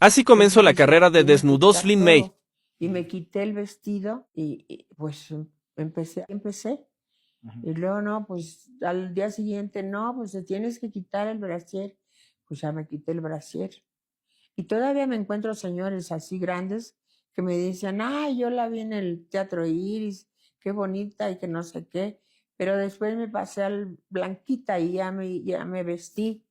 Así Entonces comenzó la dice, carrera de tienes que desnudos quitar Lin May. todo. Y me quité el vestido pues empecé. Y luego no, pues al día siguiente, no, pues te tienes que quitar el brasier. Pues ya me quité el brasier. Y todavía me encuentro señores así grandes que me dicen, ay, yo la vi en el Teatro Iris, qué bonita y que no sé qué. Pero después me pasé al Blanquita y ya me vestí.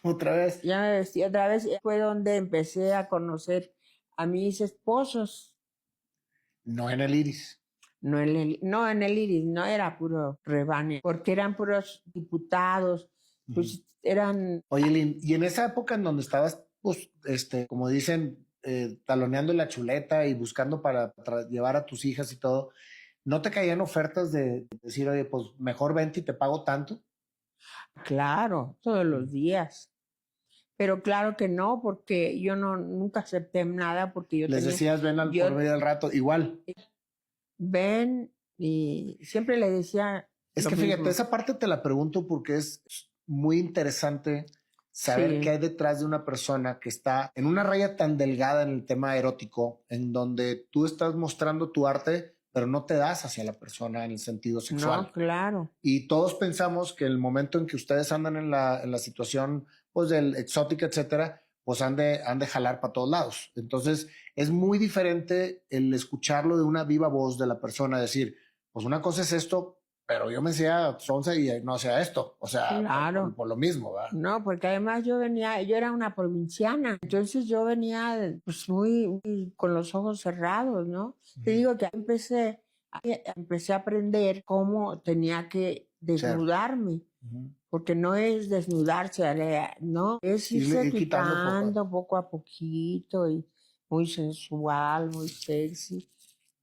Otra vez. Ya me vestí otra vez. Fue donde empecé a conocer a mis esposos. No en el Iris. No en el Iris, no era puro rebane, porque eran puros diputados, pues eran. Oye, Lin, y en esa época en donde estabas, pues, como dicen, taloneando la chuleta y buscando para llevar a tus hijas y todo, ¿no te caían ofertas de decir, oye, pues mejor vente y te pago tanto? Claro, todos los días. Pero claro que no, porque yo nunca acepté nada porque Les decías, ven al por yo medio del rato, igual. ven y siempre le decía Es lo que fíjate, mismo. esa parte te la pregunto porque es muy interesante saber Sí. qué hay detrás de una persona que está en una raya tan delgada en el tema erótico, en donde tú estás mostrando tu arte, pero no te das hacia la persona en el sentido sexual. No, claro. Y todos pensamos que el momento en que ustedes andan en la situación, pues, del exótica, etcétera, pues han de jalar para todos lados. Entonces, es muy diferente el escucharlo de una viva voz de la persona, decir, pues una cosa es esto, pero yo me decía sonza y no sea esto. O sea, Claro. por lo mismo, ¿verdad? No, porque además yo era una provinciana, entonces yo venía pues muy con los ojos cerrados, ¿no? Te digo que empecé a aprender cómo tenía que desnudarme, porque no es desnudarse, no, es irse Ir quitando quitando poco a poquito y muy sensual, muy sexy.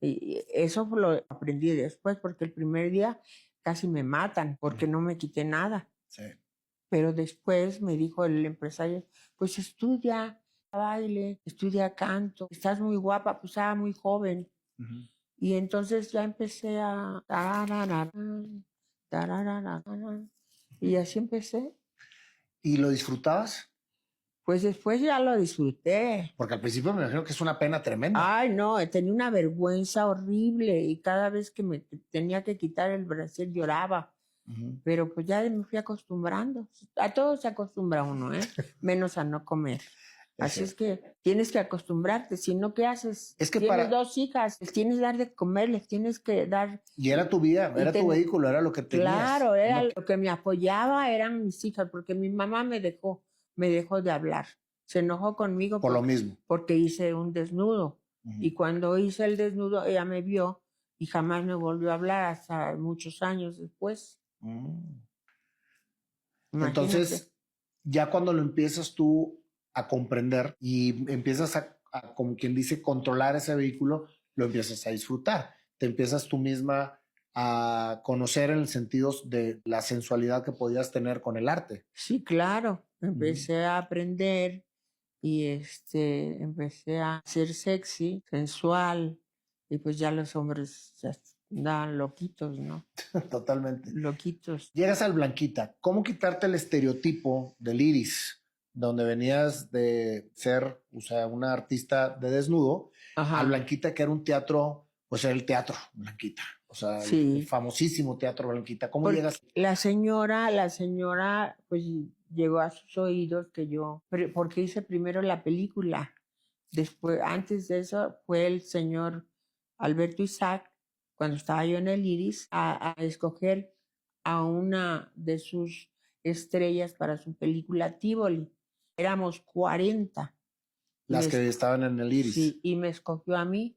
Y eso lo aprendí después, porque el primer día casi me matan, porque no me quité nada. Sí. Pero después me dijo el empresario, pues estudia baile, estudia canto, estás muy guapa, pues estaba muy joven. Y entonces ya empecé a. Tarararán, tarararán, y así empecé. ¿Y lo disfrutabas? Pues después ya lo disfruté. Porque al principio me imagino que es una pena tremenda. Ay, no, tenía una vergüenza horrible y cada vez que me tenía que quitar el brasier lloraba. Pero pues ya me fui acostumbrando. A todo se acostumbra uno, ¿eh? Menos a no comer. Así es que tienes que acostumbrarte. Si no, ¿qué haces? Es que tienes 2 hijas, les tienes que dar de comer, les tienes que dar. Y era tu vida, era tu vehículo, era lo que tenías. Claro, era lo que me apoyaba, eran mis hijas, porque mi mamá me dejó de hablar. Se enojó conmigo por lo mismo. porque hice un desnudo. Y cuando hice el desnudo, ella me vio y jamás me volvió a hablar hasta muchos años después. Imagínate. Entonces, ya cuando lo empiezas tú a comprender y empiezas como quien dice, controlar ese vehículo, lo empiezas a disfrutar. Te empiezas tú misma a conocer en el sentido de la sensualidad que podías tener con el arte. Sí, claro. Empecé a aprender y empecé a ser sexy, sensual, y pues ya los hombres ya andaban loquitos, ¿no? Totalmente. Loquitos. Llegas al Blanquita. ¿Cómo quitarte el estereotipo del Iris, donde venías de ser, o sea, una artista de desnudo, Ajá. al Blanquita, que era un teatro, pues era el teatro Blanquita, o sea, Sí. el famosísimo teatro Blanquita? ¿Cómo llegas? La señora, pues llegó a sus oídos que porque hice primero la película. Después, antes de eso, fue el señor Alberto Isaac, cuando estaba yo en el Iris, a escoger a una de sus estrellas para su película Tívoli. Éramos 40. Las que estaban en el Iris. Sí, y me escogió a mí.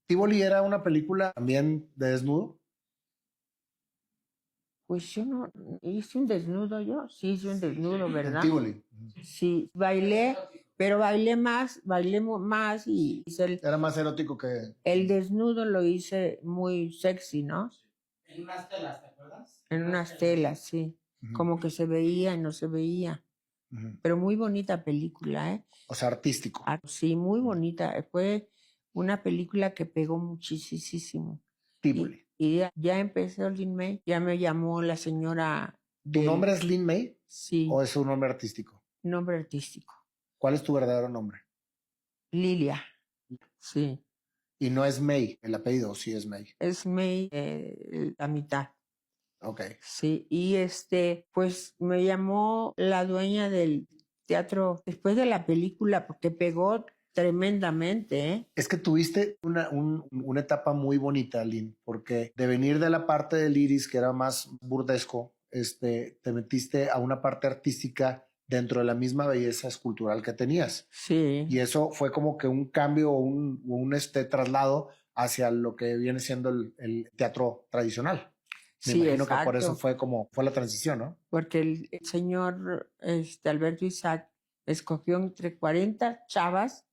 ¿Tívoli era una película también de desnudo? Pues yo no hice un desnudo yo, sí hice un desnudo, ¿verdad? En Tívoli. Sí, bailé, pero bailé más y hice Era más erótico que... el desnudo lo hice muy sexy, ¿no? En unas telas, ¿te acuerdas? En unas telas, sí. Como que se veía y no se veía. Pero muy bonita película, ¿eh? O sea, artístico. Sí, muy bonita. Fue una película que pegó muchísimo. Tívoli. Y ya empecé Lin May, ya me llamó la señora. ¿Tu nombre es Lin May? Sí. ¿O es un nombre artístico? Nombre artístico. ¿Cuál es tu verdadero nombre? Lilia, sí. Y no es May, el apellido, sí es May. Es May, la mitad. Ok. Sí, y pues me llamó la dueña del teatro después de la película porque pegó tremendamente, ¿eh? Es que tuviste una etapa muy bonita, Lynn, porque de venir de la parte del Iris, que era más burdesco, te metiste a una parte artística dentro de la misma belleza escultural que tenías. Sí, Y eso fue como que un cambio o un traslado hacia lo que viene siendo el teatro tradicional. Me sí, imagino que por eso exacto. fue la transición, ¿no? Porque el señor Alberto Isaac escogió entre 40 chavas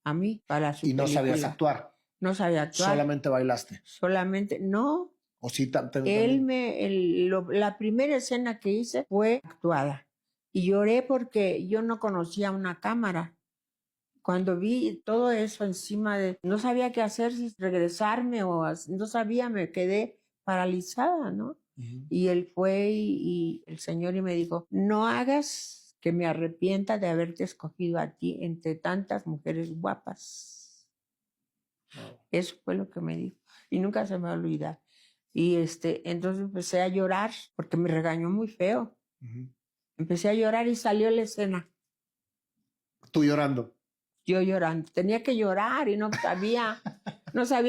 a mí para su Y no sabías película. actuar, No sabía actuar, solamente bailaste. solamente, no. O sí, Él también. la primera escena que hice fue actuada y lloré porque yo no conocía una cámara. Cuando vi todo eso encima no sabía qué hacer, si regresarme no sabía, me quedé paralizada, ¿no? Y él fue y el señor y me dijo, no hagas que me arrepienta de haberte escogido a ti entre tantas mujeres guapas. Wow. Eso fue lo que me dijo y nunca se me va a olvidar. Y entonces empecé a llorar porque me regañó muy feo. Empecé a llorar y salió la escena. Tú llorando. Yo llorando. Tenía que llorar y no sabía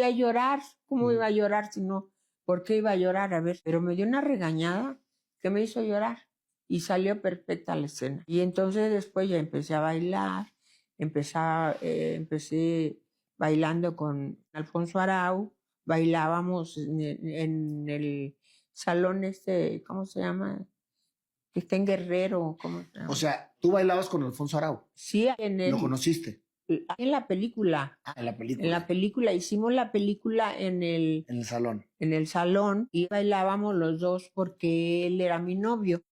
llorar. ¿Cómo iba a llorar si no? ¿Por qué iba a llorar? A ver, pero me dio una regañada que me hizo llorar y salió perfecta la escena. Y entonces después ya empecé a bailar, empecé bailando con Alfonso Arau, bailábamos en el salón ¿cómo se llama? Que está en Guerrero, ¿cómo se llama? O sea, tú bailabas con Alfonso Arau. Sí, ¿Lo conociste? en la película. En la película. En la película, hicimos la película En el salón. en el salón y bailábamos los dos porque él era mi novio.